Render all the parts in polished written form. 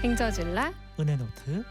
행저질라 은혜노트.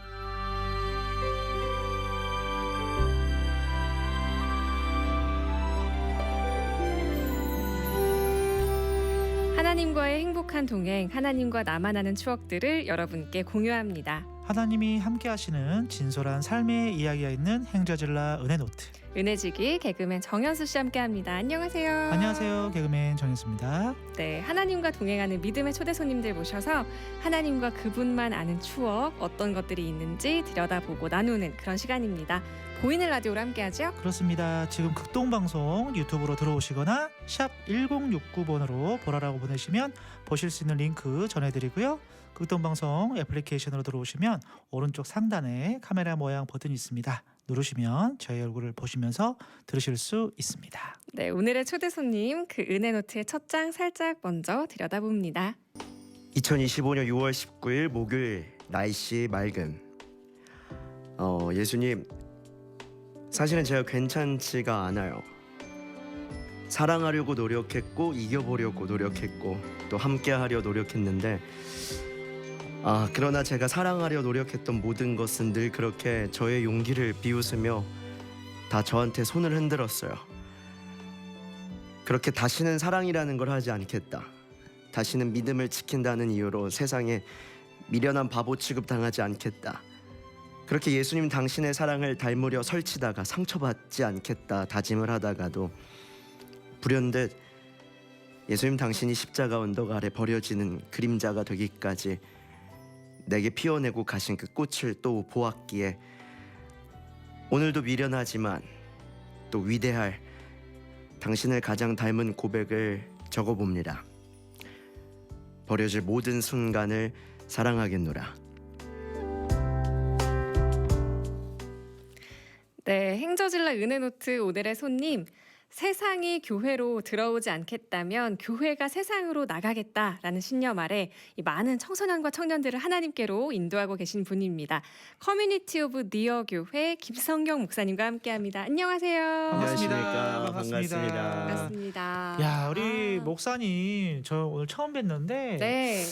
하나님과의 행복한 동행, 하나님과 나만 아는 추억들을 여러분께 공유합니다. 하나님이 함께 하시는 진솔한 삶의 이야기가 있는 행저질라 은혜노트. 은혜지기 개그맨 정현수 씨 함께합니다. 안녕하세요. 안녕하세요. 개그맨 정현수입니다. 네, 하나님과 동행하는 믿음의 초대 손님들 모셔서 하나님과 그분만 아는 추억, 어떤 것들이 있는지 들여다보고 나누는 그런 시간입니다. 보이는 라디오로 함께하죠? 그렇습니다. 지금 극동방송 유튜브로 들어오시거나 샵 1069번으로 보라라고 보내시면 보실 수 있는 링크 전해드리고요. 극동방송 애플리케이션으로 들어오시면 오른쪽 상단에 카메라 모양 버튼이 있습니다. 누르시면 저희 얼굴을 보시면서 들으실 수 있습니다. 네, 오늘의 초대 손님 그 은혜노트의 첫 장 살짝 먼저 들여다봅니다. 2025년 6월 19일 목요일 날씨 맑음. 예수님, 사실은 제가 괜찮지가 않아요. 사랑하려고 노력했고 이겨보려고 노력했고 또 함께하려 노력했는데 그러나 제가 사랑하려 노력했던 모든 것은 늘 그렇게 저의 용기를 비웃으며 다 저한테 손을 흔들었어요. 그렇게 다시는 사랑이라는 걸 하지 않겠다, 다시는 믿음을 지킨다는 이유로 세상에 미련한 바보 취급당하지 않겠다, 그렇게 예수님 당신의 사랑을 닮으려 설치다가 상처받지 않겠다 다짐을 하다가도 불현듯 예수님 당신이 십자가 언덕 아래 버려지는 그림자가 되기까지 내게 피워내고 가신 그 꽃을 또 보았기에 오늘도 미련하지만 또 위대할 당신을 가장 닮은 고백을 적어봅니다. 버려질 모든 순간을 사랑하겠노라. 네, 행저질라 은혜노트 오늘의 손님, 세상이 교회로 들어오지 않겠다면 교회가 세상으로 나가겠다라는 신념 아래 이 많은 청소년과 청년들을 하나님께로 인도하고 계신 분입니다. 커뮤니티 오브 니어 교회 김성경 목사님과 함께합니다. 안녕하세요. 안녕하십니까. 반갑습니다. 반갑습니다. 야, 우리 목사님 저 오늘 처음 뵀는데 네.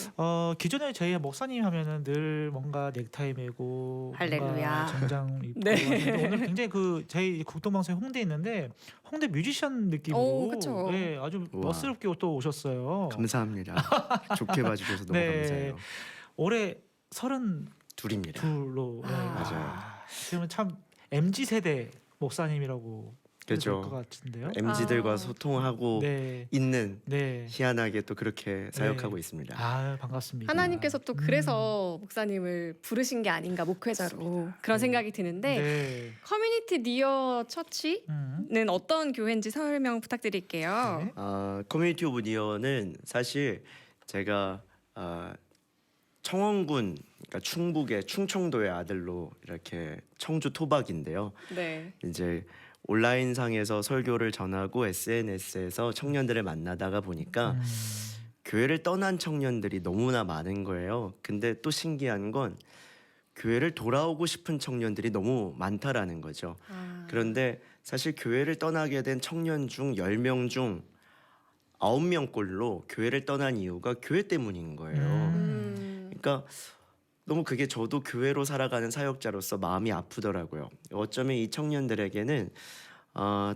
기존에 저희 목사님 하면은 늘 뭔가 넥타이 매고 할렐루야. 뭔가 정장 입고 네. 하는데 오늘 굉장히 그 저희 국동방송에 홍대에 있는데 홍대 뮤지션 느낌으로 오, 그쵸. 네, 아주 우와. 멋스럽게 또 오셨어요. 감사합니다. 좋게 봐주셔서 너무 네. 감사해요. 올해 32로 둘입니다. 맞아요. 그러면 참 MZ 세대 목사님이라고 해도 그렇죠. 될것 같은데요. MZ들과 소통하고 네, 있는 네. 희한하게 또 그렇게 사역하고 있습니다. 아, 반갑습니다. 하나님께서 또 그래서 목사님을 부르신 게 아닌가, 목회자로 그런 생각이 드는데 네. 커뮤니티 니어 처치는 어떤 교회인지 설명 부탁드릴게요. 네. 커뮤니티 오브 니어는 사실 제가 청원군, 그러니까 충북의 충청도의 아들로 이렇게 청주 토박인데요. 네. 이제 온라인상에서 설교를 전하고 SNS에서 청년들을 만나다가 보니까 교회를 떠난 청년들이 너무나 많은 거예요. 근데 또 신기한 건 교회를 돌아오고 싶은 청년들이 너무 많다라는 거죠. 그런데 사실 교회를 떠나게 된 청년 중 10명 중 9명꼴로 교회를 떠난 이유가 교회 때문인 거예요. 그러니까 너무 그게 저도 교회로 살아가는 사역자로서 마음이 아프더라고요. 어쩌면 이 청년들에게는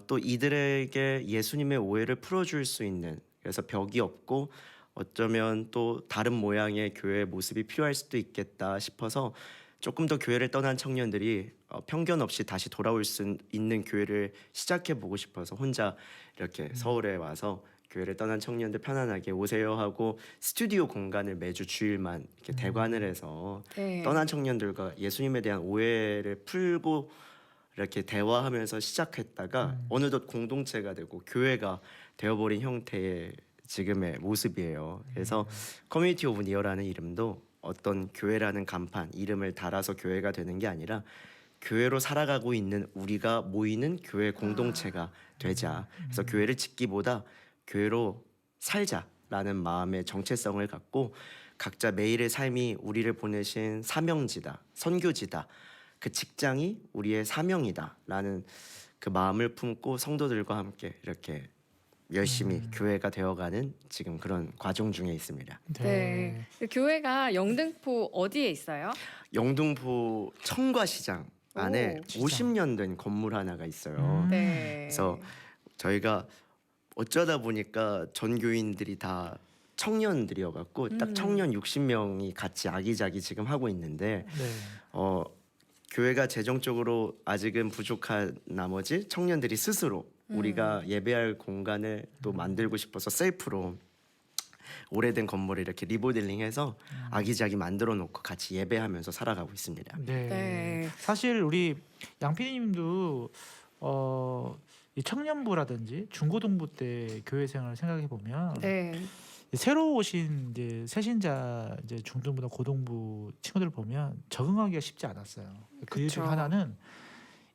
또 이들에게 예수님의 오해를 풀어줄 수 있는, 그래서 벽이 없고 어쩌면 또 다른 모양의 교회의 모습이 필요할 수도 있겠다 싶어서 조금 더 교회를 떠난 청년들이 편견 없이 다시 돌아올 수 있는 교회를 시작해 보고 싶어서 혼자 이렇게 서울에 와서 교회를 떠난 청년들 편안하게 오세요 하고 스튜디오 공간을 매주 주일만 이렇게 대관을 해서 네. 떠난 청년들과 예수님에 대한 오해를 풀고 이렇게 대화하면서 시작했다가 어느덧 공동체가 되고 교회가 되어버린 형태의 지금의 모습이에요. 그래서 커뮤니티 오브 니어라는 이름도 어떤 교회라는 간판, 이름을 달아서 교회가 되는 게 아니라 교회로 살아가고 있는 우리가 모이는 교회 공동체가 되자. 그래서 교회를 짓기보다 교회로 살자라는 마음의 정체성을 갖고 각자 매일의 삶이 우리를 보내신 사명지다, 선교지다, 그 직장이 우리의 사명이다라는 그 마음을 품고 성도들과 함께 이렇게 열심히 교회가 되어가는 지금 그런 과정 중에 있습니다. 네. 그 교회가 영등포 어디에 있어요? 영등포 청과시장 안에 오, 시장. 50년 된 건물 하나가 있어요. 네. 그래서 저희가 어쩌다 보니까 전교인들이 다 청년들이어갖고 딱 청년 60명이 같이 아기자기 지금 하고 있는데 네. 교회가 재정적으로 아직은 부족한 나머지 청년들이 스스로 우리가 예배할 공간을 또 만들고 싶어서 셀프로 오래된 건물을 이렇게 리모델링해서 아기자기 만들어 놓고 같이 예배하면서 살아가고 있습니다. 네. 네. 사실 우리 양피디님도 이 청년부라든지 중고등부 때 교회 생활을 생각해 보면 네. 새로 오신 이제 새신자 이제 중등부나 고등부 친구들 보면 적응하기가 쉽지 않았어요. 그 이유 중 그쵸. 하나는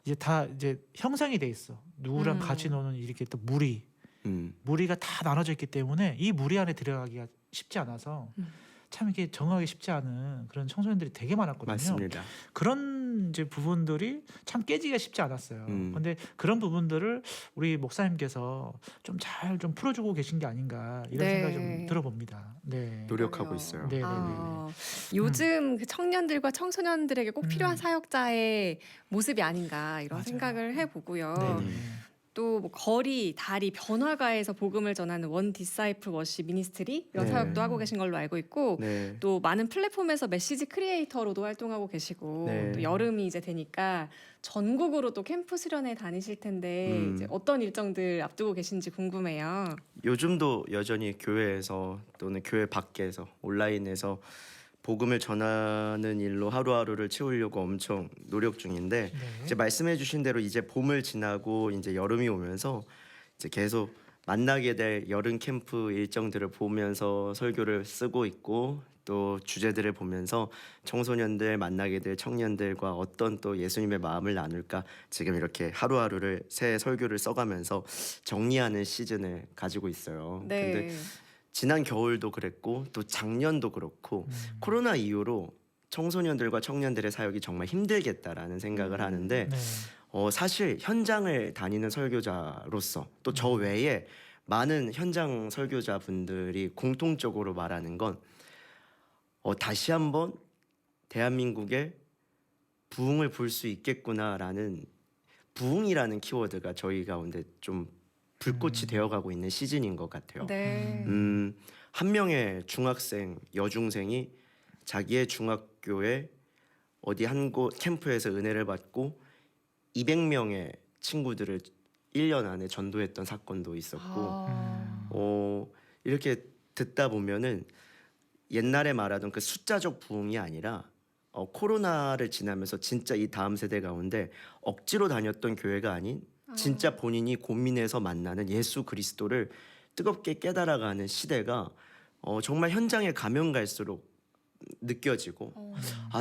이제 다 이제 형성이 돼 있어. 누구랑 같이 노는 이렇게 또 무리가 다 나눠져 있기 때문에 이 무리 안에 들어가기가 쉽지 않아서 참 이렇게 적응하기 쉽지 않은 그런 청소년들이 되게 많았거든요. 맞습니다. 그런 이제 부분들이 참 깨지기가 쉽지 않았어요. 근데 그런 부분들을 우리 목사님께서 좀 잘 좀 풀어주고 계신 게 아닌가 이런 네. 생각이 좀 들어봅니다. 네. 노력하고 그러게요. 있어요. 네. 요즘 그 청년들과 청소년들에게 꼭 필요한 사역자의 모습이 아닌가 이런 맞아요. 생각을 해보고요. 네. 또 뭐 거리, 다리, 번화가에서 복음을 전하는 원 디사이플 워시 미니스트리 이런 네. 사역도 하고 계신 걸로 알고 있고 네. 또 많은 플랫폼에서 메시지 크리에이터로도 활동하고 계시고 네. 또 여름이 이제 되니까 전국으로 또 캠프 수련회 다니실 텐데 이제 어떤 일정들 앞두고 계신지 궁금해요. 요즘도 여전히 교회에서 또는 교회 밖에서 온라인에서 복음을 전하는 일로 하루하루를 채우려고 엄청 노력 중인데 네. 이제 말씀해주신 대로 이제 봄을 지나고 이제 여름이 오면서 이제 계속 만나게 될 여름 캠프 일정들을 보면서 설교를 쓰고 있고 또 주제들을 보면서 청소년들 만나게 될 청년들과 어떤 또 예수님의 마음을 나눌까 지금 이렇게 하루하루를 새 설교를 써가면서 정리하는 시즌을 가지고 있어요. 네. 근데 지난 겨울도 그랬고 또 작년도 그렇고 코로나 이후로 청소년들과 청년들의 사역이 정말 힘들겠다라는 생각을 하는데 네. 사실 현장을 다니는 설교자로서 또 저 외에 많은 현장 설교자분들이 공통적으로 말하는 건 다시 한번 대한민국의 부흥을 볼 수 있겠구나라는 부흥이라는 키워드가 저희 가운데 좀 불꽃이 되어가고 있는 시즌인 것 같아요. 네. 한 명의 중학생 여중생이 자기의 중학교에 어디 한 곳 캠프에서 은혜를 받고 200명의 친구들을 1년 안에 전도했던 사건도 있었고 이렇게 듣다 보면은 옛날에 말하던 그 숫자적 부흥이 아니라 코로나를 지나면서 진짜 이 다음 세대 가운데 억지로 다녔던 교회가 아닌 진짜 본인이 고민해서 만나는 예수 그리스도를 뜨겁게 깨달아가는 시대가 정말 현장에 가면 갈수록 느껴지고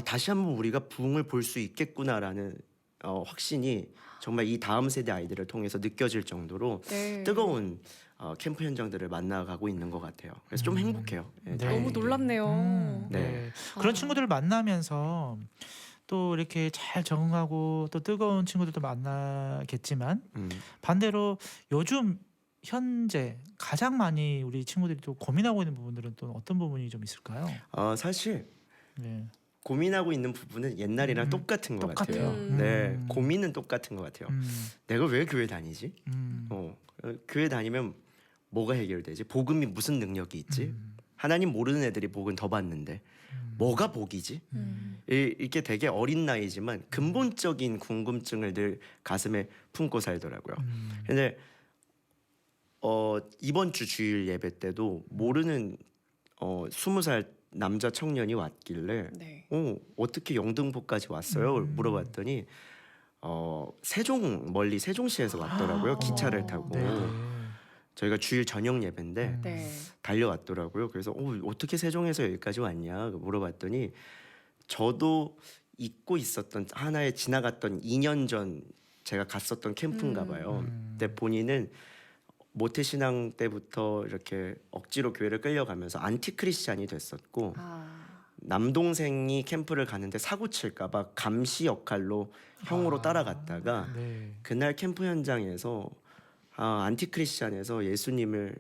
다시 한번 우리가 부흥을 볼 수 있겠구나라는 확신이 정말 이 다음 세대 아이들을 통해서 느껴질 정도로 네. 뜨거운 캠프 현장들을 만나가고 있는 것 같아요. 그래서 좀 행복해요. 네, 네. 너무 놀랍네요. 네. 네. 그런 친구들을 만나면서 또 이렇게 잘 적응하고 또 뜨거운 친구들도 만나겠지만 반대로 요즘 현재 가장 많이 우리 친구들이 또 고민하고 있는 부분들은 또 어떤 부분이 좀 있을까요? 사실 네. 고민하고 있는 부분은 옛날이랑 똑같은 것 똑같아요. 같아요. 네, 고민은 똑같은 것 같아요. 내가 왜 교회 다니지? 교회 다니면 뭐가 해결되지? 복음이 무슨 능력이 있지? 하나님 모르는 애들이 복은 더 받는데 뭐가 복이지? 이렇게 되게 어린 나이지만 근본적인 궁금증을 늘 가슴에 품고 살더라고요. 근데 이번 주 주일 예배 때도 모르는 20살 남자 청년이 왔길래 네. 어떻게 영등포까지 왔어요? 물어봤더니 멀리 세종시에서 왔더라고요. 기차를 타고. 네. 저희가 주일 저녁 예배인데 네. 달려왔더라고요. 그래서 어떻게 세종에서 여기까지 왔냐 물어봤더니 저도 잊고 있었던 하나의 지나갔던 2년 전 제가 갔었던 캠프인가 봐요. 근데 본인은 모태신앙 때부터 이렇게 억지로 교회를 끌려가면서 안티크리스찬이 됐었고 남동생이 캠프를 가는데 사고 칠까봐 감시 역할로 형으로 따라갔다가 네. 그날 캠프 현장에서 안티크리스찬에서 예수님을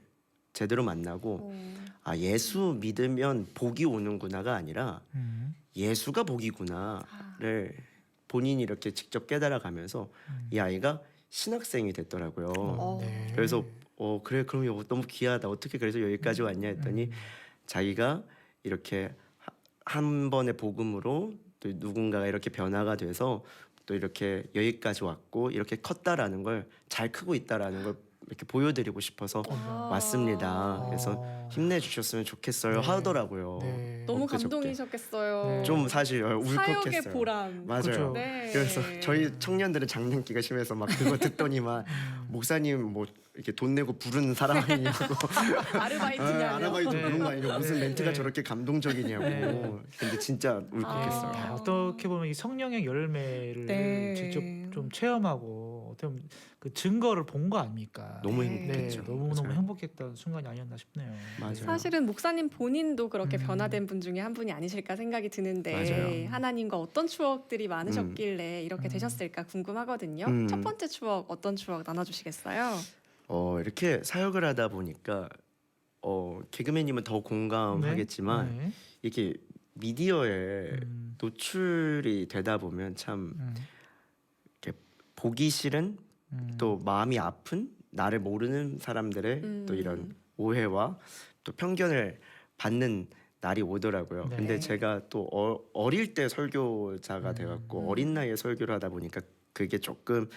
제대로 만나고 어. 예수 믿으면 복이 오는구나가 아니라 예수가 복이구나를 본인이 이렇게 직접 깨달아가면서 이 아이가 신학생이 됐더라고요. 네. 그래서 그래 그럼 이거 너무 귀하다. 어떻게 그래서 여기까지 왔냐 했더니 자기가 이렇게 한 번의 복음으로 또 누군가가 이렇게 변화가 돼서 또 이렇게 여기까지 왔고 이렇게 컸다라는 걸 잘 크고 있다라는 걸 이렇게 보여드리고 싶어서 아. 왔습니다. 그래서 힘내주셨으면 좋겠어요 네. 하더라고요. 네. 너무 엊그저께. 감동이셨겠어요. 네. 좀 사실 사역의 울컥했어요. 보람. 맞아요. 그죠. 네. 그래서 저희 청년들은 장난기가 심해서 막 그거 듣더니만 목사님 뭐 이렇게 돈 내고 부르는 사람이냐고 아르바이트냐며. 아르바이트 네. 그런 거 아니고 무슨 네. 멘트가 네. 저렇게 감동적이냐고. 네. 근데 진짜 울컥했어요. 아. 어떻게 보면 이 성령의 열매를 네. 직접 좀 체험하고 어떻게 보면 그 증거를 본 거 아닙니까? 너무 네. 행복했죠. 너무너무 맞아요. 행복했던 순간이 아니었나 싶네요. 맞아요. 사실은 목사님 본인도 그렇게 음. 변화된 분 중에 한 분이 아니실까 생각이 드는데 맞아요. 하나님과 어떤 추억들이 많으셨길래 이렇게 되셨을까 궁금하거든요. 음. 첫 번째 추억 어떤 추억 나눠주시겠어요? 이렇게 사역을 하다 보니까 개그맨님은 더 공감하겠지만 네. 이렇게 미디어에 음. 노출이 되다 보면 참 음. 이렇게 보기 싫은 음. 또 마음이 아픈 나를 모르는 사람들의 또 이런 오해와 또 편견을 받는 날이 오더라고요. 네. 근데 제가 또 어릴 때 설교자가 돼갖고 어린 나이에 설교를 하다 보니까 그게 조금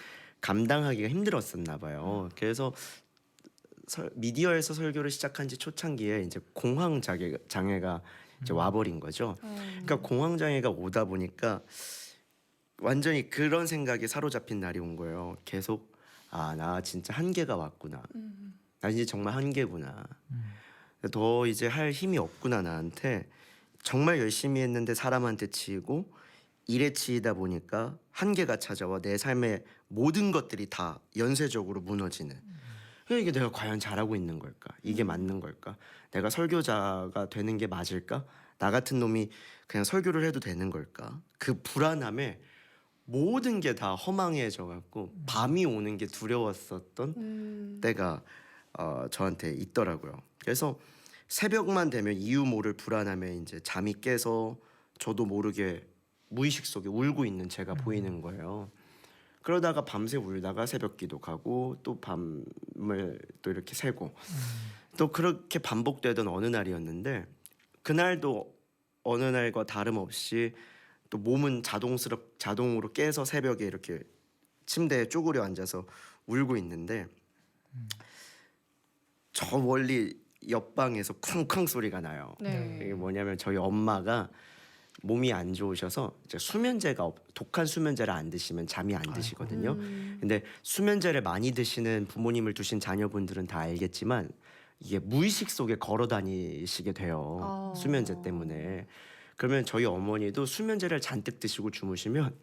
감당하기가 힘들었었나 봐요. 그래서 미디어에서 설교를 시작한 지 초창기에 이제 공황 장애가 이제 와버린 거죠. 그러니까 공황 장애가 오다 보니까 완전히 그런 생각에 사로잡힌 날이 온 거예요. 계속 나 진짜 한계가 왔구나. 나 이제 정말 한계구나. 더 이제 할 힘이 없구나 나한테. 정말 열심히 했는데 사람한테 치이고 일에 치이다 보니까 한계가 찾아와 내 삶의 모든 것들이 다 연쇄적으로 무너지는. 이게 내가 과연 잘하고 있는 걸까? 이게 맞는 걸까? 내가 설교자가 되는 게 맞을까? 나 같은 놈이 그냥 설교를 해도 되는 걸까? 그 불안함에 모든 게 다 허망해져 갖고 밤이 오는 게 두려웠었던 때가 저한테 있더라고요. 그래서 새벽만 되면 이유 모를 불안함에 이제 잠이 깨서 저도 모르게 무의식 속에 울고 있는 제가 보이는 거예요. 그러다가 밤새 울다가 새벽기도 가고 또 밤을 또 이렇게 새고 또 그렇게 반복되던 어느 날이었는데 그날도 어느 날과 다름없이 또 몸은 자동으로 깨서 새벽에 이렇게 침대에 쪼그려 앉아서 울고 있는데 저 멀리 옆방에서 쿵쾅 소리가 나요. 네. 이게 뭐냐면 저희 엄마가 몸이 안 좋으셔서 이제 수면제가 독한 수면제를 안 드시면 잠이 안 드시거든요. 근데 수면제를 많이 드시는 부모님을 두신 자녀분들은 다 알겠지만 이게 무의식 속에 걸어 다니시게 돼요. 수면제 때문에. 그러면 저희 어머니도 수면제를 잔뜩 드시고 주무시면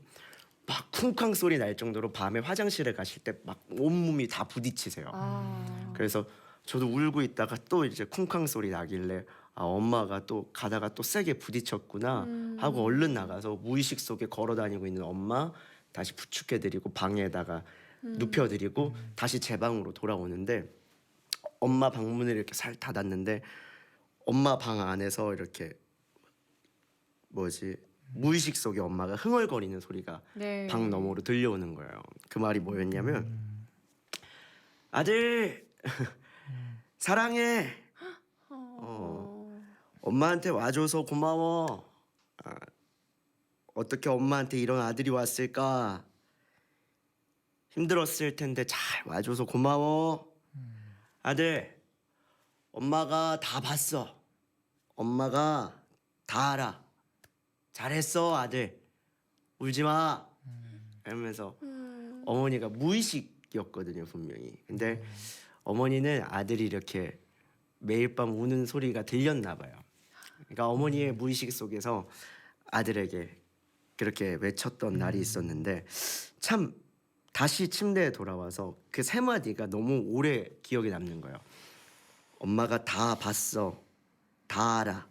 막 쿵쾅 소리 날 정도로 밤에 화장실에 가실 때 막 온몸이 다 부딪히세요. 그래서 저도 울고 있다가 또 이제 쿵쾅 소리 나길래 엄마가 또 가다가 또 세게 부딪혔구나 하고 얼른 나가서 무의식 속에 걸어 다니고 있는 엄마 다시 부축해드리고 방에다가 눕혀드리고 다시 제 방으로 돌아오는데 엄마 방문을 이렇게 살 닫았는데 엄마 방 안에서 이렇게 무의식 속에 엄마가 흥얼거리는 소리가 네. 방 너머로 들려오는 거예요. 그 말이 뭐였냐면 아들 사랑해. 엄마한테 와줘서 고마워. 어떻게 엄마한테 이런 아들이 왔을까? 힘들었을 텐데 잘 와줘서 고마워. 아들, 엄마가 다 봤어. 엄마가 다 알아. 잘했어, 아들. 울지 마. 이러면서 어머니가 무의식이었거든요, 분명히. 근데 어머니는 아들이 이렇게 매일 밤 우는 소리가 들렸나 봐요. 그러니까 어머니의 무의식 속에서 아들에게 그렇게 외쳤던 날이 있었는데 참 다시 침대에 돌아와서 그 세 마디가 너무 오래 기억에 남는 거예요. 엄마가 다 봤어. 다 알아.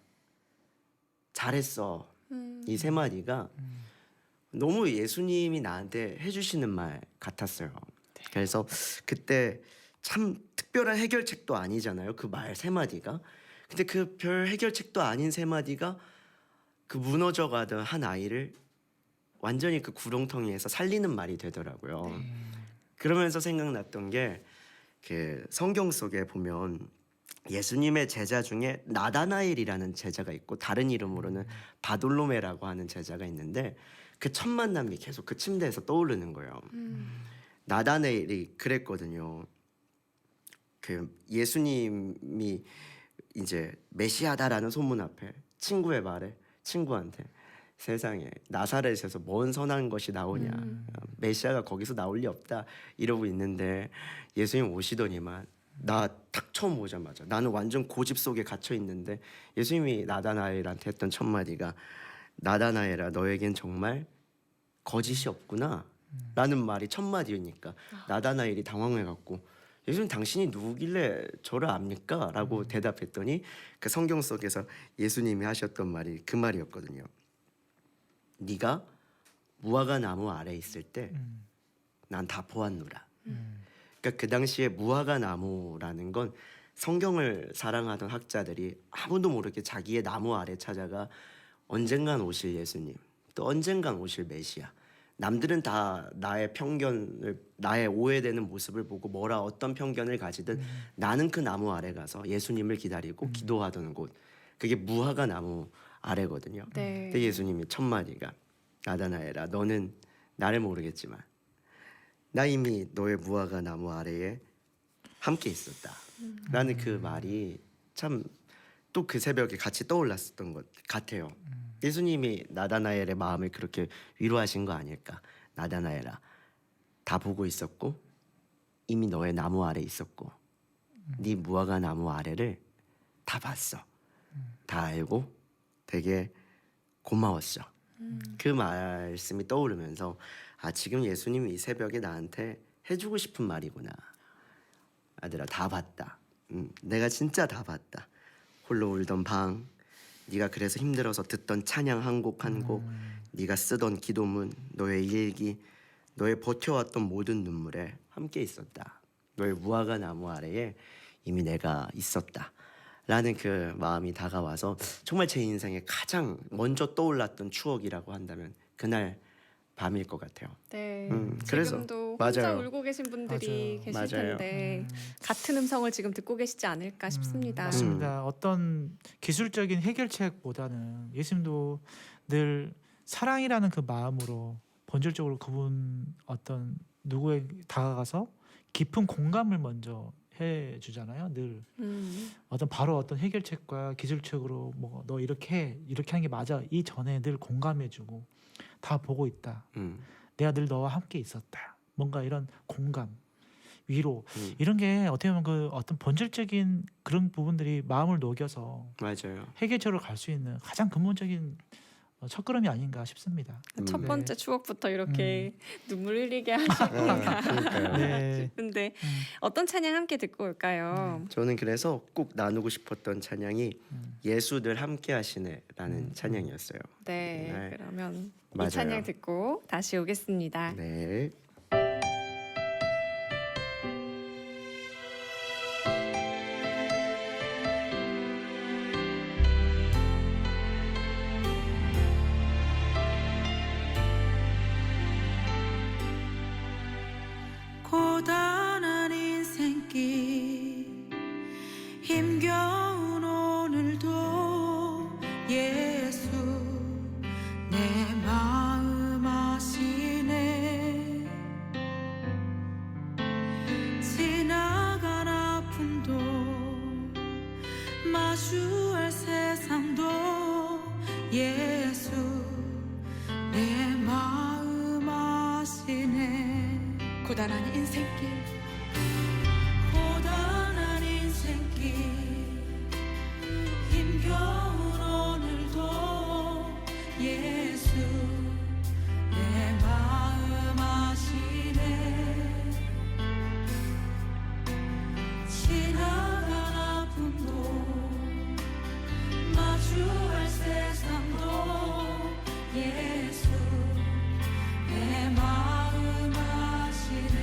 잘했어. 이 세 마디가 너무 예수님이 나한테 해주시는 말 같았어요. 그래서 그때 참 특별한 해결책도 아니잖아요. 그 말 세 마디가. 근데 그 별 해결책도 아닌 세 마디가 그 무너져가던 한 아이를 완전히 그 구렁텅이에서 살리는 말이 되더라고요. 그러면서 생각났던 게 그 성경 속에 보면 예수님의 제자 중에 나다나엘이라는 제자가 있고 다른 이름으로는 바돌로메라고 하는 제자가 있는데 그 첫 만남이 계속 그 침대에서 떠오르는 거예요. 나다나엘이 그랬거든요. 그 예수님이 이제 메시아다라는 소문 앞에 친구의 말에 친구한테 세상에 나사렛에서 뭔 선한 것이 나오냐, 메시아가 거기서 나올 리 없다 이러고 있는데 예수님 오시더니만 나 딱 처음 오자마자 나는 완전 고집 속에 갇혀 있는데 예수님이 나다나엘한테 했던 첫 마디가 나다나엘아 너에겐 정말 거짓이 없구나 라는 말이 첫 마디니까 나다나엘이 당황해갖고 예수님 당신이 누구길래 저를 압니까? 라고 대답했더니 그 성경 속에서 예수님이 하셨던 말이 그 말이었거든요. 네가 무화과 나무 아래에 있을 때 난 다 보았노라. 그러니까 그 당시에 무화과 나무라는 건 성경을 사랑하던 학자들이 아무도 모르게 자기의 나무 아래 찾아가 언젠간 오실 예수님, 또 언젠간 오실 메시아. 남들은 다 나의 편견을, 나의 오해되는 모습을 보고 뭐라 어떤 편견을 가지든 나는 그 나무 아래 가서 예수님을 기다리고 기도하던 곳. 그게 무화과 나무 아래거든요. 네. 근데 예수님이 첫 마디가 나다나엘아 너는 나를 모르겠지만 나 이미 너의 무화과 나무 아래에 함께 있었다. 라는 그 말이 참 또 그 새벽에 같이 떠올랐었던 것 같아요. 예수님이 나다나엘의 마음을 그렇게 위로하신 거 아닐까. 나다나엘아 다 보고 있었고 이미 너의 나무 아래 있었고 네 무화과 나무 아래를 다 봤어. 다 알고 되게 고마웠어. 그 말씀이 떠오르면서 아 지금 예수님이 이 새벽에 나한테 해주고 싶은 말이구나. 아들아 다 봤다. 내가 진짜 다 봤다. 홀로 울던 방, 네가 그래서 힘들어서 듣던 찬양 한 곡 한 곡, 네가 쓰던 기도문, 너의 일기, 너의 버텨왔던 모든 눈물에 함께 있었다. 너의 무화과 나무 아래에 이미 내가 있었다. 라는 그 마음이 다가와서 정말 제 인생에 가장 먼저 떠올랐던 추억이라고 한다면 그날 밤일 것 같아요. 네. 그래서 지금도 혼자 맞아요. 울고 계신 분들이 맞아요. 계실 맞아요. 텐데 같은 음성을 지금 듣고 계시지 않을까 싶습니다. 맞습니다. 어떤 기술적인 해결책보다는 예수님도 늘 사랑이라는 그 마음으로 본질적으로 그분 어떤 누구에 다가가서 깊은 공감을 먼저 해주잖아요. 늘 어떤 바로 어떤 해결책과 기술책으로 뭐 너 이렇게 하는 게 맞아 이 전에 늘 공감해주고 다 보고 있다. 내가 늘 너와 함께 있었다. 뭔가 이런 공감, 위로 이런 게 어떻게 보면 그 어떤 본질적인 그런 부분들이 마음을 녹여서 맞아요. 해결책으로 갈 수 있는 가장 근본적인 첫걸음이 아닌가 싶습니다. 첫 네. 번째 추억부터 이렇게 눈물 흘리게 하시구나 그러니까요. 네. 싶은데 어떤 찬양 함께 듣고 올까요? 저는 그래서 꼭 나누고 싶었던 찬양이 예수들 함께 하시네라는 찬양이었어요. 네, 네. 그러면 맞아요. 이 찬양 듣고 다시 오겠습니다. 네. 고단한 인생길 힘겨운 오늘도 예수 내 마음 아시네. 지나간 아픔도 마주할 세상도 예수 내 마음 아시네. 고단한 인생길 고단한 인생길 힘겨운 오늘도 예수 내 마음 아시네. 지나간 아픔도 마주할 세상도 예수 내 마음 아시네.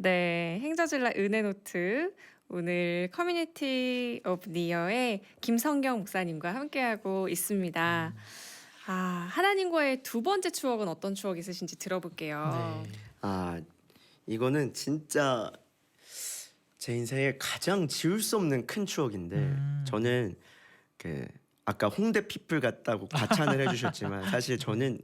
네, 행저질라 은혜노트 오늘 커뮤니티 오브 니어의 김성경 목사님과 함께하고 있습니다. 아, 하나님과의 두 번째 추억은 어떤 추억 있으신지 들어볼게요. 네. 아, 이거는 진짜 제 인생에 가장 지울 수 없는 큰 추억인데 저는 그 아까 홍대 피플 같다고 과찬을 해주셨지만 사실 저는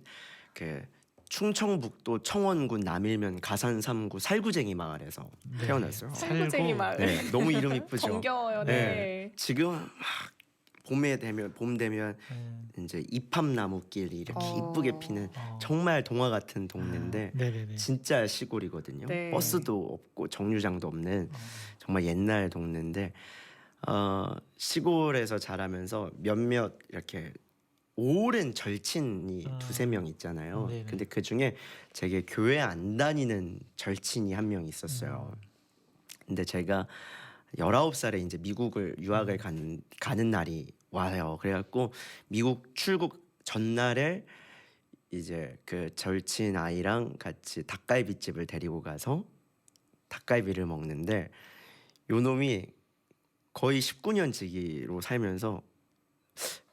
그 충청북도 청원군 남일면 가산 3구 살구쟁이 마을에서 네. 태어났어요. 살구쟁이 살고. 마을. 네, 너무 이름 이쁘죠. 정겨워요. 네. 네. 지금 막 봄 되면 이제 이팝나무길이 이렇게 어. 이쁘게 피는 정말 동화 같은 동네인데 네네네. 진짜 시골이거든요. 네. 버스도 없고 정류장도 없는 정말 옛날 동네인데 시골에서 자라면서 몇몇 이렇게 오랜 절친이 두세 명 있잖아요. 네네. 근데 그 중에 제게 교회 안 다니는 절친이 한 명 있었어요. 근데 제가 19살에 이제 미국을 유학을 가는 날이 와요. 그래갖고 미국 출국 전날에 이제 그 절친 아이랑 같이 닭갈비집을 데리고 가서 닭갈비를 먹는데 요 놈이 거의 19년 지기로 살면서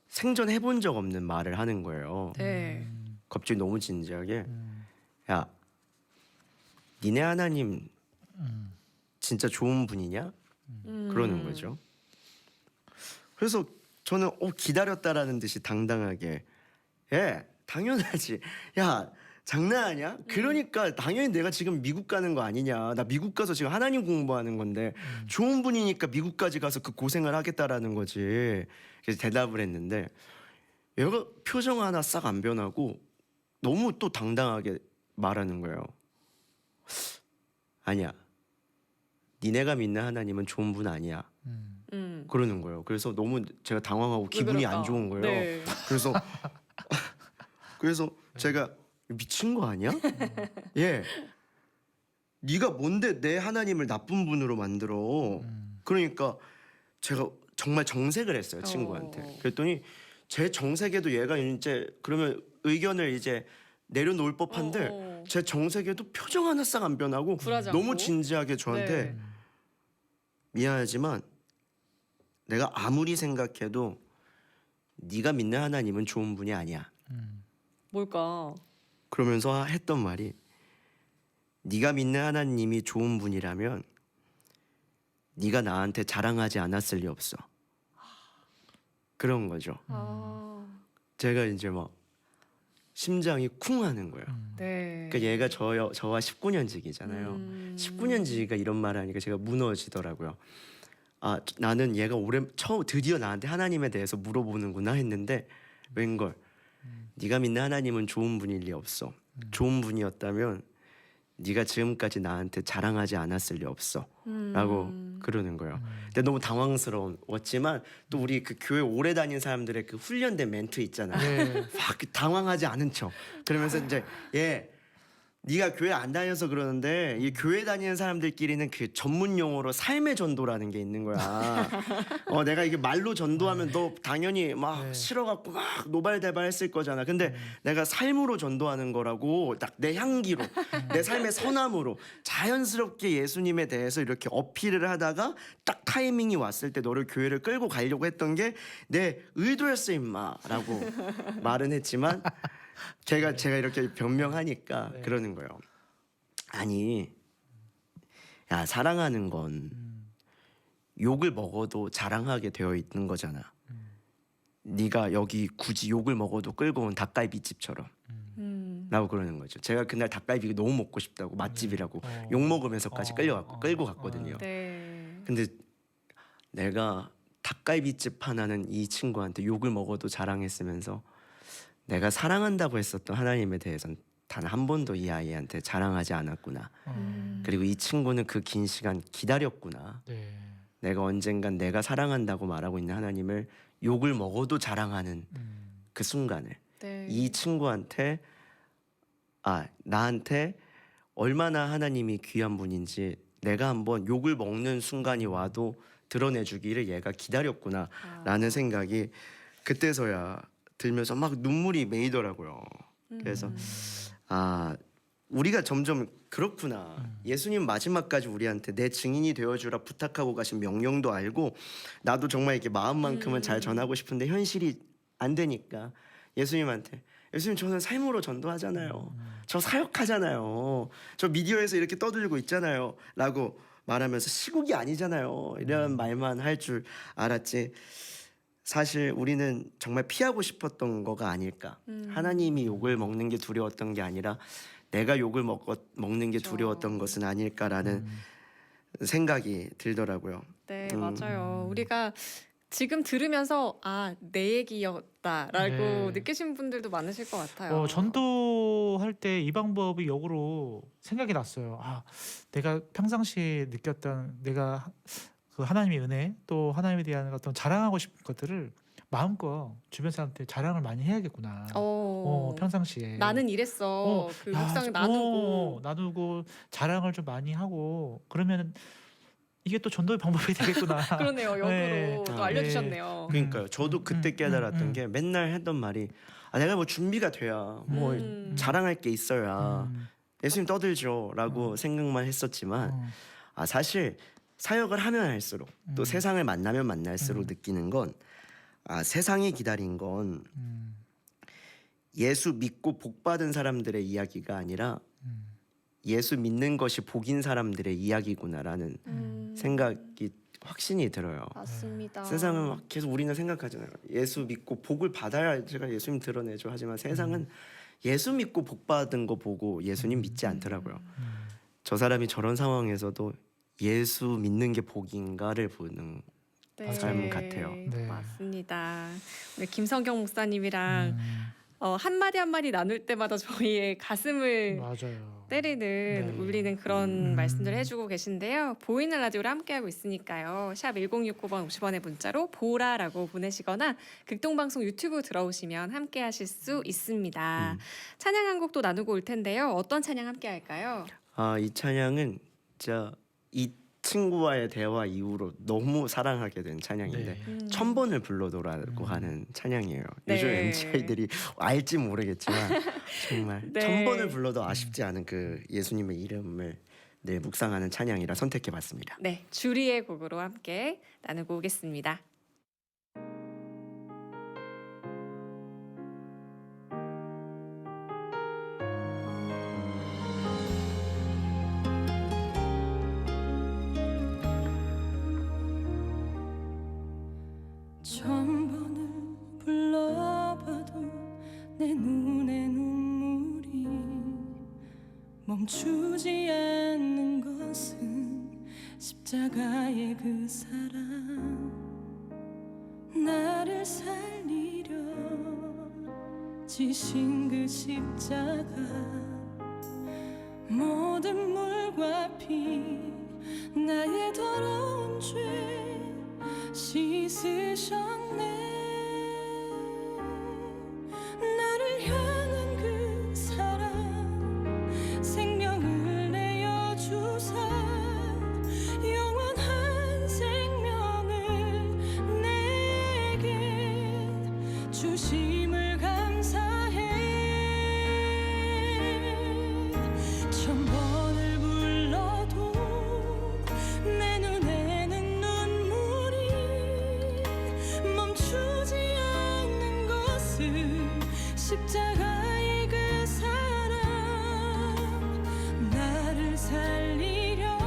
생전 해본 적 없는 말을 하는 거예요. 네. 갑자기 너무 진지하게 야 니네 하나님 진짜 좋은 분이냐? 그러는 거죠. 그래서 저는 기다렸다라는 듯이 당당하게 예 당연하지. 야 장난하냐? 그러니까 당연히 내가 지금 미국 가는 거 아니냐. 나 미국 가서 지금 하나님 공부하는 건데 좋은 분이니까 미국까지 가서 그 고생을 하겠다라는 거지. 그래서 대답을 했는데 얘가 표정 하나 싹 안 변하고 너무 또 당당하게 말하는 거예요. 아니야. 니네가 믿는 하나님은 좋은 분 아니야. 그러는 거예요. 그래서 너무 제가 당황하고 기분이 안 좋은 거예요. 네. 그래서 제가 미친 거 아니야? 예. 네가 뭔데 내 하나님을 나쁜 분으로 만들어? 그러니까 제가 정말 정색을 했어요, 친구한테. 그랬더니 제 정색에도 얘가 이제 그러면 의견을 이제 내려놓을 법한데 제 정색에도 표정 하나 싹 안 변하고 굴하지 너무 않고? 진지하게 저한테 네. 미안하지만 내가 아무리 생각해도 네가 믿는 하나님은 좋은 분이 아니야. 뭘까? 그러면서 했던 말이 네가 믿는 하나님이 좋은 분이라면 네가 나한테 자랑하지 않았을 리 없어. 그런 거죠. 아, 제가 이제 막 심장이 쿵 하는 거예요. 네. 그러니까 얘가 저와 19년 지기잖아요. 19년 지기가 이런 말을 하니까 제가 무너지더라고요. 아 나는 얘가 드디어 나한테 하나님에 대해서 물어보는구나 했는데 웬걸 네가 믿는 하나님은 좋은 분일 리 없어. 좋은 분이었다면 네가 지금까지 나한테 자랑하지 않았을 리 없어 라고 그러는 거예요. 근데 너무 당황스러웠지만 또 우리 그 교회 오래 다닌 사람들의 그 훈련된 멘트 있잖아요. 네. 막 당황하지 않은 척 그러면서 이제 네가 교회 안 다녀서 그러는데 이 교회 다니는 사람들끼리는 그 전문 용어로 삶의 전도라는 게 있는 거야. 내가 이게 말로 전도하면 너 당연히 막 싫어갖고 막 노발대발했을 거잖아. 근데 내가 삶으로 전도하는 거라고 딱 내 향기로 내 삶의 선함으로 자연스럽게 예수님에 대해서 이렇게 어필을 하다가 딱 타이밍이 왔을 때 너를 교회를 끌고 가려고 했던 게 내 의도였어 임마라고 말은 했지만 제가 이렇게 변명하니까 그러는 거예요. 아니, 야 사랑하는 건 욕을 먹어도 자랑하게 되어 있는 거잖아. 네가 여기 굳이 욕을 먹어도 끌고 온 닭갈비집처럼. 라고 그러는 거죠. 제가 그날 닭갈비가 너무 먹고 싶다고 맛집이라고 욕 먹으면서까지 끌고 갔거든요. 네. 근데 내가 닭갈비집 하나는 이 친구한테 욕을 먹어도 자랑했으면서 내가 사랑한다고 했었던 하나님에 대해서는 단 한 번도 이 아이한테 자랑하지 않았구나. 그리고 이 친구는 그 긴 시간 기다렸구나. 네. 내가 언젠간 내가 사랑한다고 말하고 있는 하나님을 욕을 먹어도 자랑하는 그 순간을 네. 이 친구한테 나한테 얼마나 하나님이 귀한 분인지 내가 한번 욕을 먹는 순간이 와도 드러내주기를 얘가 기다렸구나라는 생각이 그때서야 들면서 막 눈물이 메이더라고요. 그래서 우리가 점점 그렇구나. 예수님 마지막까지 우리한테 내 증인이 되어주라 부탁하고 가신 명령도 알고 나도 정말 이렇게 마음만큼은 잘 전하고 싶은데 현실이 안 되니까 예수님한테 예수님 저는 삶으로 전도하잖아요. 저 사역하잖아요. 저 미디어에서 이렇게 떠들고 있잖아요. 라고 말하면서 시국이 아니잖아요. 이런 말만 할 줄 알았지. 사실 우리는 정말 피하고 싶었던 거가 아닐까. 하나님이 욕을 먹는 게 두려웠던 게 아니라 내가 욕을 먹는 게 그렇죠. 두려웠던 것은 아닐까라는 생각이 들더라고요. 네, 맞아요. 우리가 지금 들으면서 내 얘기였다라고 네. 느끼신 분들도 많으실 것 같아요. 전도할 때 이 방법이 역으로 생각이 났어요. 내가 평상시에 느꼈던 내가 그 하나님의 은혜 또 하나님에 대한 어떤 자랑하고 싶은 것들을 마음껏 주변 사람한테 자랑을 많이 해야겠구나. 평상시에 나는 이랬어. 그 묵상을 나누고. 나누고 자랑을 좀 많이 하고 그러면 이게 또 전도의 방법이 되겠구나. 그러네요. 역으로 네. 또 네. 알려주셨네요. 그러니까요. 저도 그때 깨달았던 게 맨날 했던 말이 내가 뭐 준비가 돼야 뭐 자랑할 게 있어야 음, 예수님 떠들죠라고 생각만 했었지만 사실 사역을 하면 할수록 또 세상을 만나면 만날수록 느끼는 건 세상이 기다린 건 예수 믿고 복 받은 사람들의 이야기가 아니라 예수 믿는 것이 복인 사람들의 이야기구나라는 생각이 확신이 들어요. 맞습니다. 세상은 막 계속 우리는 생각하잖아요. 예수 믿고 복을 받아야 제가 예수님 드러내죠. 하지만 세상은 예수 믿고 복 받은 거 보고 예수님 믿지 않더라고요. 저 사람이 저런 상황에서도 예수 믿는 게 복인가를 보는 삶 같아요. 네. 맞습니다. 우리 김성경 목사님이랑 한마디 한마디 나눌 때마다 저희의 가슴을 맞아요. 때리는 네. 울리는 그런 말씀들을 해주고 계신데요. 보이는 라디오로 함께하고 있으니까요. 샵 1069번 50원의 문자로 보라라고 보내시거나 극동방송 유튜브 들어오시면 함께하실 수 있습니다. 찬양 한 곡도 나누고 올 텐데요. 어떤 찬양 함께할까요? 이 찬양은 진짜 이 친구와의 대화 이후로 너무 사랑하게 된 찬양인데 네. 1000번을 불러도라고 하는 찬양이에요. 네. 요즘 MZI들이 알지 모르겠지만 정말 네. 1000번을 불러도 아쉽지 않은 그 예수님의 이름을 늘 묵상하는 찬양이라 선택해봤습니다. 네, 주리의 곡으로 함께 나누고 오겠습니다. 천번을 불러봐도 내 눈에 눈물이 멈추지 않는 것은 십자가의 그 사랑 나를 살리려 지신 그 십자가 모든 물과 피 나의 더러운 죄 씻으셨네 나를 향한 그 사랑 생명을 내어주사 영원한 생명을 내게 주심을 감사해 1000번을 불러도 내 눈에는 눈물이 멈추지 않는 것은 십자가의 그 사랑 나를 살리려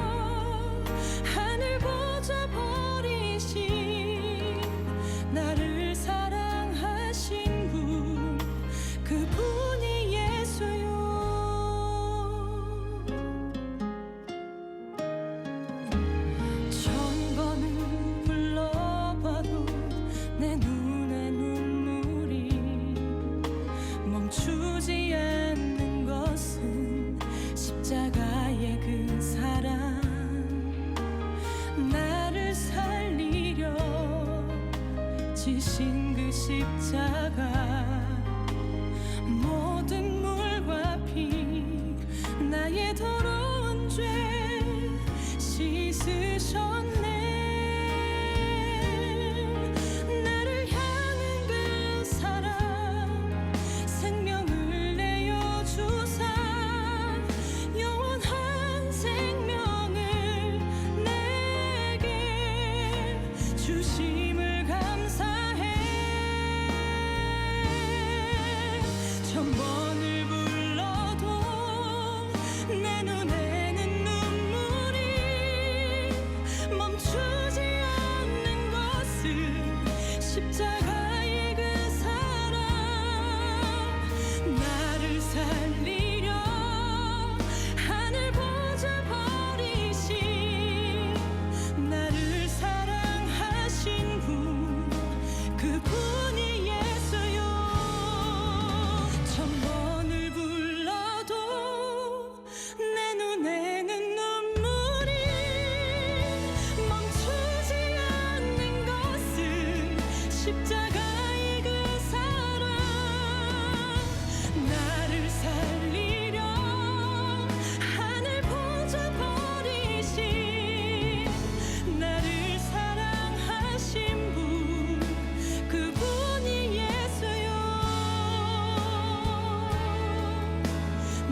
하늘 보좌 버리신 나를 사랑하신 분 그분이 예수요 1000번을 불러봐도 내 눈에 눈물이 멈추지 않는 것은 십자가의 그 사랑 나를 살리려 지신 그 십자가 모든 물과 피 나의 더러운 죄 씻으셨네 나를 향한 그 사랑 생명을 내어주사 주심을 감사해. 천 번을 불러도 내 눈에는 눈물이 멈추지 않는 것은 십자가의 그 사랑. 나를 살리려 하늘 보좌 버리신 나를 사랑하신 분, 그분이 예수요. 천 번을 불러도 내 눈에는 눈물이 멈추지 않는 것은 십자가의 그 사랑. 나를 살리려 하늘 보좌 버리신 나를 사랑하신 분, 그분이 예수요.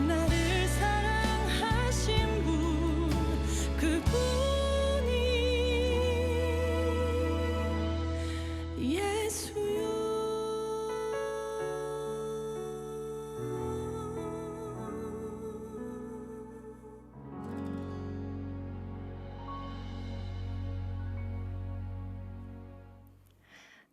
나를 사랑하신 분, 그분이 예수요.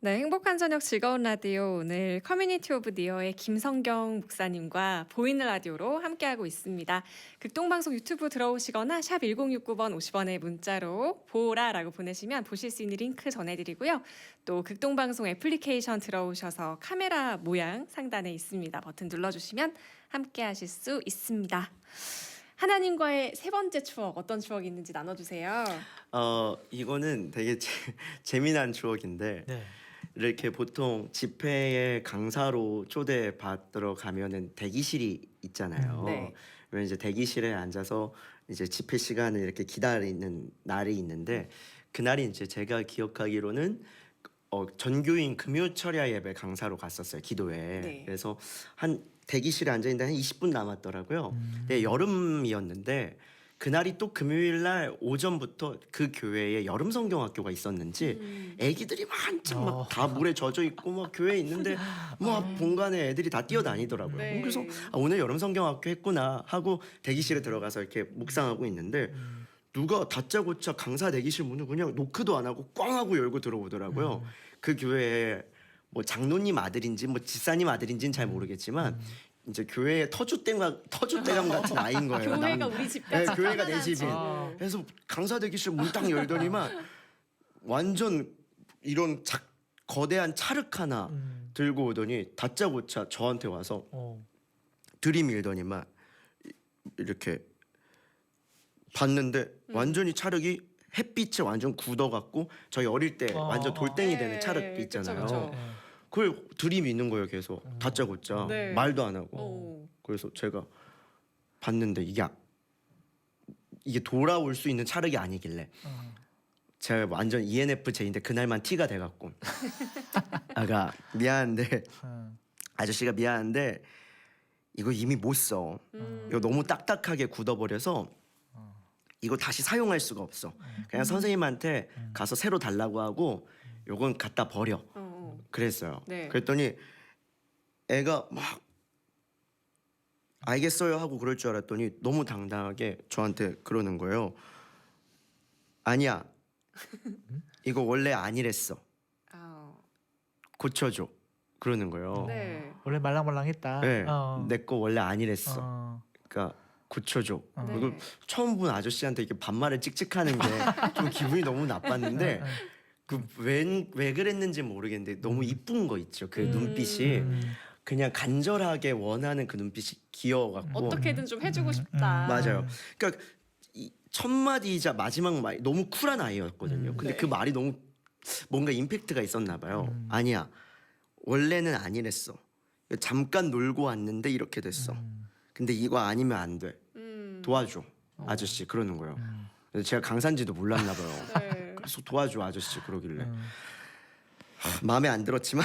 네, 행복한 저녁 즐거운 라디오 오늘 커뮤니티 오브 니어의 김성경 목사님과 보이는 라디오로 함께하고 있습니다. 극동방송 유튜브 들어오시거나 샵 1069번 50원의 문자로 보라라고 보내시면 보실 수 있는 링크 전해드리고요. 또 극동방송 애플리케이션 들어오셔서 카메라 모양 상단에 있습니다. 버튼 눌러주시면 함께하실 수 있습니다. 하나님과의 세 번째 추억 어떤 추억이 있는지 나눠주세요. 이거는 되게 재미난 추억인데 네. 이렇게 보통 집회에 강사로 초대받으러 가면은 대기실이 있잖아요. 네. 그러면 이제 대기실에 앉아서 이제 집회 시간을 이렇게 기다리는 날이 있는데 그날이 이제 제가 기억하기로는 전교인 금요철야 예배 강사로 갔었어요. 기도회. 네. 그래서 한 대기실에 앉아 있는데 한 20분 남았더라고요. 근데 여름이었는데 그날이 또 금요일 날 오전부터 그 교회에 여름 성경학교가 있었는지 애기들이 한참 막 다 물에 젖어 있고 막 교회에 있는데 막 본관에 애들이 다 뛰어다니더라고요. 네. 그래서 오늘 여름 성경학교 했구나 하고 대기실에 들어가서 이렇게 묵상하고 있는데 누가 다짜고짜 강사 대기실 문을 그냥 노크도 안 하고 꽝 하고 열고 들어오더라고요. 그 교회에 뭐 장로님 아들인지 뭐 집사님 아들인지는 잘 모르겠지만 이제 교회에 터줏대감 같은 아이인 거예요. 교회가 우리 집 네, 같이 교회가 내 편안한 집인. 집. 그래서 강사 대기실 문 딱 열더니만 완전 이런 거대한 찰흙 하나 들고 오더니 다짜고짜 저한테 와서 들이밀더니만 이렇게 봤는데 완전히 찰흙이 햇빛에 완전 굳어갖고 저희 어릴 때 완전 돌덩이 되는 찰흙 네, 있잖아요. 그쵸, 그쵸. 그걸 들이미는 거예요. 계속 다짜고짜 네. 말도 안 하고. 오. 그래서 제가 봤는데 이게 돌아올 수 있는 찰흙이 아니길래 제가 완전 ENFJ인데 그날만 T가 돼갖고 아가 미안한데 아저씨가 미안한데 이거 이미 못 써. 이거 너무 딱딱하게 굳어버려서 이거 다시 사용할 수가 없어. 그냥 선생님한테 가서 새로 달라고 하고 요건 갖다 버려. 그랬어요. 네. 그랬더니 애가 막 알겠어요 하고 그럴 줄 알았더니 너무 당당하게 저한테 그러는 거예요. 아니야. 이거 원래 아니랬어. 고쳐줘. 그러는 거예요. 네. 원래 말랑말랑했다. 네. 내 거 원래 아니랬어. 그러니까 고쳐줘. 네. 그리고 처음 본 아저씨한테 이렇게 반말을 찍찍하는 게 좀 기분이 너무 나빴는데 그 왜 그랬는지 모르겠는데 너무 이쁜 거 있죠. 그 눈빛이 그냥 간절하게 원하는 그 눈빛이 귀여워갖고 어떻게든 좀 해주고 싶다. 맞아요. 그러니까 첫 마디이자 마지막 말 너무 쿨한 아이였거든요. 근데 네. 그 말이 너무 뭔가 임팩트가 있었나 봐요. 아니야. 원래는 아니랬어. 잠깐 놀고 왔는데 이렇게 됐어. 근데 이거 아니면 안 돼. 도와줘. 아저씨 그러는 거예요. 그래서 제가 강사인지도 몰랐나 봐요. 네. 그래서 도와줘 아저씨 그러길래 마음에 안 들었지만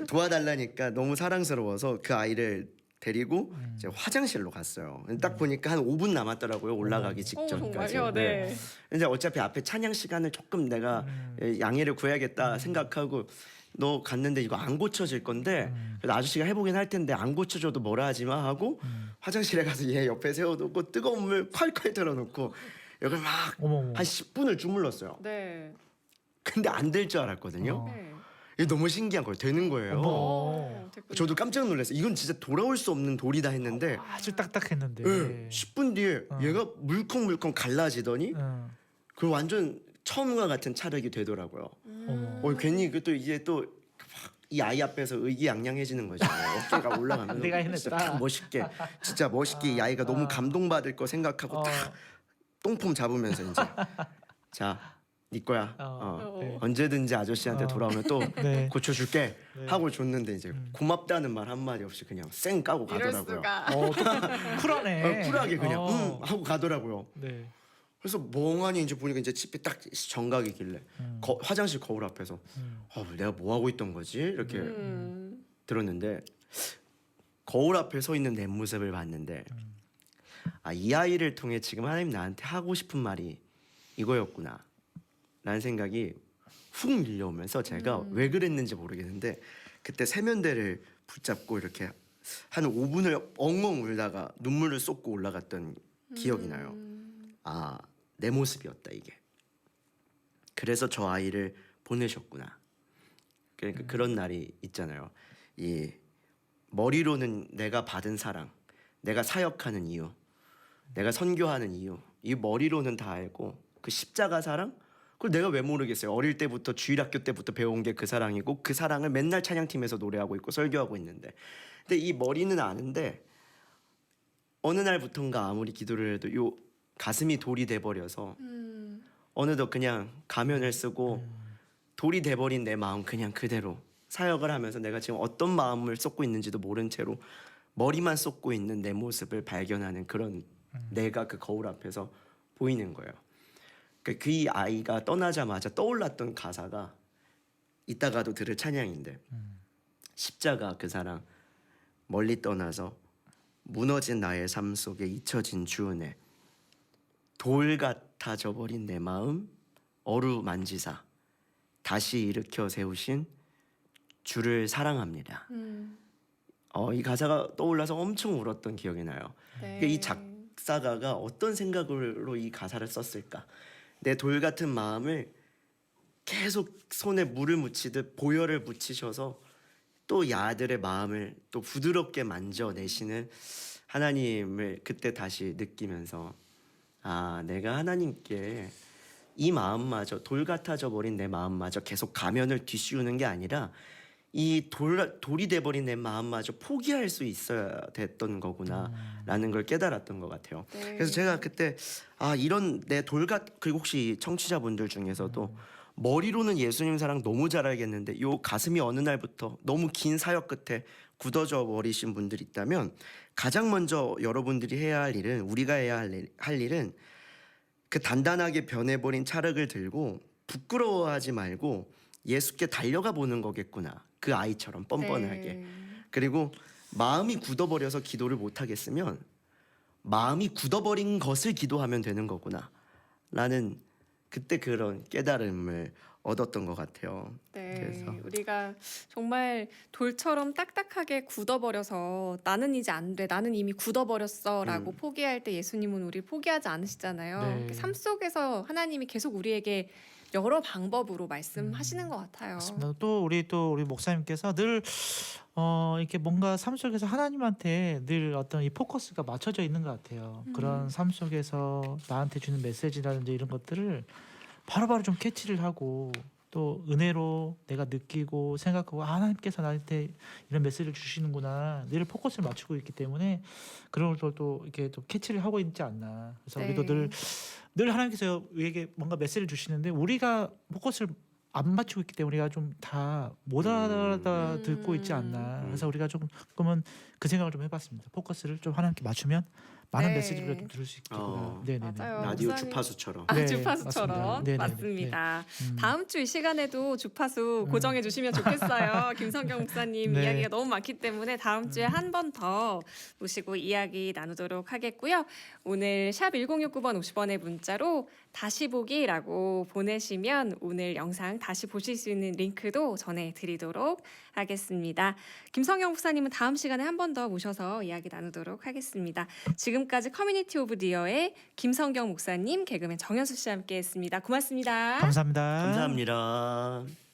도와달라니까 너무 사랑스러워서 그 아이를 데리고 이제 화장실로 갔어요. 딱 보니까 한 5분 남았더라고요. 올라가기 직전까지. 정말요? 네. 이제 어차피 앞에 찬양 시간을 조금 내가 양해를 구해야겠다 생각하고 너 갔는데 이거 안 고쳐질 건데 그래서 아저씨가 해보긴 할 텐데 안 고쳐줘도 뭐라 하지 마 하고 화장실에 가서 얘 옆에 세워놓고 뜨거운 물 콸콸 틀어놓고 여기 막 한 어머. 10분을 주물렀어요. 네. 근데 안 될 줄 알았거든요. 네. 이게 너무 신기한 거예요. 되는 거예요. 어머. 됐군요. 저도 깜짝 놀랐어요. 이건 진짜 돌아올 수 없는 돌이다 했는데 아주 딱딱했는데. 네, 10분 뒤에 얘가 물컹물컹 갈라지더니 그 완전 처음과 같은 차력이 되더라고요. 어머. 괜히 그 또 이제 또 이 아이 앞에서 의기양양해지는 거죠. 어깨가 올라가면 내가 해냈다. 진짜 딱 멋있게 진짜 멋있게 이 아이가 너무 감동받을 거 생각하고 딱 똥폼 잡으면서 이제 자, 네 거야. 네. 언제든지 아저씨한테 돌아오면 또 네. 고쳐줄게 하고 줬는데 이제 고맙다는 말 한마디 없이 그냥 쌩 까고 이럴 가더라고요. 수가. 또 쿨하네. 쿨하게 그냥 하고 가더라고요. 네. 그래서 멍하니 이제 보니까 이제 집에 딱 정각이길래 화장실 거울 앞에서 내가 뭐 하고 있던 거지 이렇게 들었는데 거울 앞에 서 있는 내 모습을 봤는데 이 아이를 통해 지금 하나님 나한테 하고 싶은 말이 이거였구나 라는 생각이 훅 밀려오면서 제가 왜 그랬는지 모르겠는데 그때 세면대를 붙잡고 이렇게 한 5분을 엉엉 울다가 눈물을 쏟고 올라갔던 기억이 나요. 내 모습이었다 이게. 그래서 저 아이를 보내셨구나. 그러니까 그런 날이 있잖아요. 이 머리로는 내가 받은 사랑, 내가 사역하는 이유, 내가 선교하는 이유, 이 머리로는 다 알고 그 십자가 사랑, 그걸 내가 왜 모르겠어요. 어릴 때부터 주일학교 때부터 배운 게 그 사랑이고 그 사랑을 맨날 찬양팀에서 노래하고 있고 설교하고 있는데, 근데 이 머리는 아는데 어느 날부턴가 아무리 기도를 해도 요 가슴이 돌이 돼버려서 어느덧 그냥 가면을 쓰고 돌이 돼버린 내 마음 그냥 그대로 사역을 하면서 내가 지금 어떤 마음을 쏟고 있는지도 모른 채로 머리만 쏟고 있는 내 모습을 발견하는 그런 내가 그 거울 앞에서 보이는 거예요. 그 이 아이가 떠나자마자 떠올랐던 가사가 이따가도 들을 찬양인데 십자가 그 사랑 멀리 떠나서 무너진 나의 삶 속에 잊혀진 주은혜 돌 같아져 버린 내 마음 어루만지사 다시 일으켜 세우신 주를 사랑합니다. 이 가사가 떠올라서 엄청 울었던 기억이 나요. 네. 그러니까 이 작사가가 어떤 생각으로 이 가사를 썼을까? 내 돌 같은 마음을 계속 손에 물을 묻히듯 보혈을 묻히셔서 또 이 아들의 마음을 또 부드럽게 만져내시는 하나님을 그때 다시 느끼면서 내가 하나님께 이 마음마저 돌 같아져 버린 내 마음마저 계속 가면을 뒤씌우는 게 아니라 이 돌이 돼버린 내 마음마저 포기할 수 있어야 됐던 거구나라는 걸 깨달았던 것 같아요. 네. 그래서 제가 그때 이런 내 그리고 혹시 청취자분들 중에서도 머리로는 예수님 사랑 너무 잘 알겠는데 요 가슴이 어느 날부터 너무 긴 사역 끝에 굳어져 버리신 분들이 있다면 가장 먼저 여러분들이 해야 할 일은 우리가 해야 할 일은 그 단단하게 변해버린 찰흙을 들고 부끄러워하지 말고 예수께 달려가 보는 거겠구나. 그 아이처럼 뻔뻔하게. 네. 그리고 마음이 굳어버려서 기도를 못하겠으면 마음이 굳어버린 것을 기도하면 되는 거구나 라는 그때 그런 깨달음을 얻었던 것 같아요. 네, 그래서 우리가 정말 돌처럼 딱딱하게 굳어버려서 나는 이제 안 돼, 나는 이미 굳어버렸어라고 포기할 때 예수님은 우리 포기하지 않으시잖아요. 네. 삶 속에서 하나님이 계속 우리에게 여러 방법으로 말씀하시는 것 같아요. 맞습니다. 또 우리 목사님께서 늘 이렇게 뭔가 삶 속에서 하나님한테 늘 어떤 이 포커스가 맞춰져 있는 것 같아요. 그런 삶 속에서 나한테 주는 메시지라든지 이런 것들을 바로바로 좀 캐치를 하고 또 은혜로 내가 느끼고 생각하고 하나님께서 나한테 이런 메시지를 주시는구나 늘 포커스를 맞추고 있기 때문에 그런 걸 또 이렇게 또 캐치를 하고 있지 않나. 그래서 네. 우리도 늘 하나님께서 우리에게 뭔가 메시지를 주시는데 우리가 포커스를 안 맞추고 있기 때문에 우리가 좀 다 못 알아 듣고 있지 않나. 그래서 우리가 좀 그러면 그 생각을 좀 해봤습니다. 포커스를 좀 하나님께 맞추면 많은 네. 메시지를 좀 들을 수 있겠고요. 네네네. 맞아요. 라디오 목사님. 주파수처럼. 아, 네, 주파수처럼 맞습니다. 네네네. 맞습니다. 네. 다음 주 이 시간에도 주파수 고정해 주시면 좋겠어요. 김성경 목사님 네. 이야기가 너무 많기 때문에 다음 주에 한 번 더 모시고 이야기 나누도록 하겠고요. 오늘 샵 1069번 50원의 문자로 다시 보기라고 보내시면 오늘 영상 다시 보실 수 있는 링크도 전해드리도록 하겠습니다. 김성경 목사님은 다음 시간에 한 번 더 모셔서 이야기 나누도록 하겠습니다. 지금까지 커뮤니티 오브 디어의 김성경 목사님, 개그맨 정현수 씨와 함께했습니다. 고맙습니다. 감사합니다. 감사합니다.